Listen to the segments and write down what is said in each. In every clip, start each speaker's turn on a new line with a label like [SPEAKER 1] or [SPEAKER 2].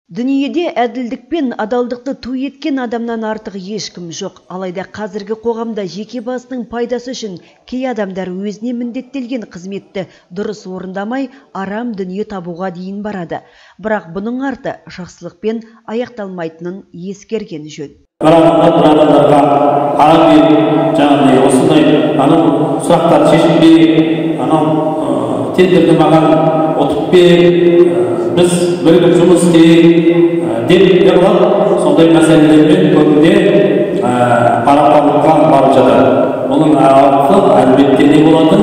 [SPEAKER 1] Дүниеде әділдік пен адалдықты ту еткен адамнан артық ешкім жоқ. Алайда қазіргі қоғамда жеке басының пайдасы үшін кей адамдар өзіне міндеттелген қызметті дұрыс орындамай, арам дүние табуға дейін барады. Бірақ бұның арты жақсылықпен аяқталмайтынын ескерген жөн.
[SPEAKER 2] Адамдарға осындай сұрақтар шешілмей, тендерді маған отырып бер, біз бірігіп жұмыс істейік деп болады. Сондай мәселелермен көбінде парақорлыққа барып жатады. Оның арты әлбетте не болатын?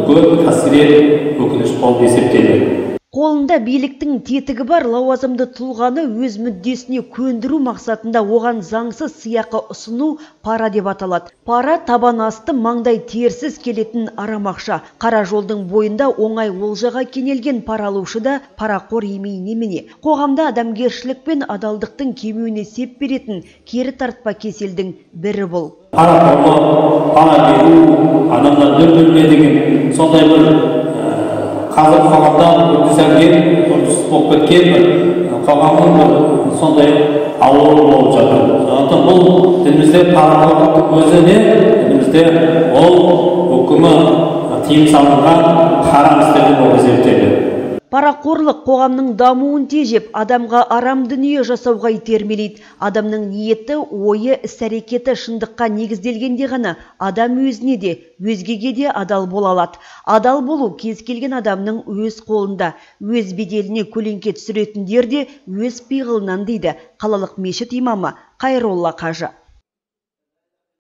[SPEAKER 2] Көп кәсіби өкініш болып есептеледі.
[SPEAKER 1] Қолында биліктің тетігі бар лауазымды тұлғаны өз мүддесіне көндіру мақсатында оған заңсыз сыйақы ұсыну пара деп аталады. Пара табан асты маңдай терсіз келетін арамақша. Қара жолдың бойында оңай олжаға кенелген пара алушы да парақор емей немене. Қоғамда адамгершілік пен адалдықтың кемуіне сеп беретін кері тартпа кеселдің бірі бұл.
[SPEAKER 2] Парақорлық, пара беру, адамдар бір-біріне деген сондай бір қазір қоғамда үрдіс болып кеткен қоғамның сондай ауыр болып жатыр. Сондықтан бұл дінімізде парақорлықтың өзі не? Дінімізде ол үкімі тыйым салынған харам істер болып есептеледі.
[SPEAKER 1] Парақорлық қоғамның дамуын тежеп, адамға арам дүние жасауға итермелейді. Адамның ниеті, ойы, іс-әрекеті шындыққа негізделгенде ғана адам өзіне де, өзгеге де адал бола алады. Адал болу кез келген адамның өз қолында, өз беделіне көлеңке түсіретіндер де өз пиғылынан дейді қалалық мешіт имамы Қайролла қажы.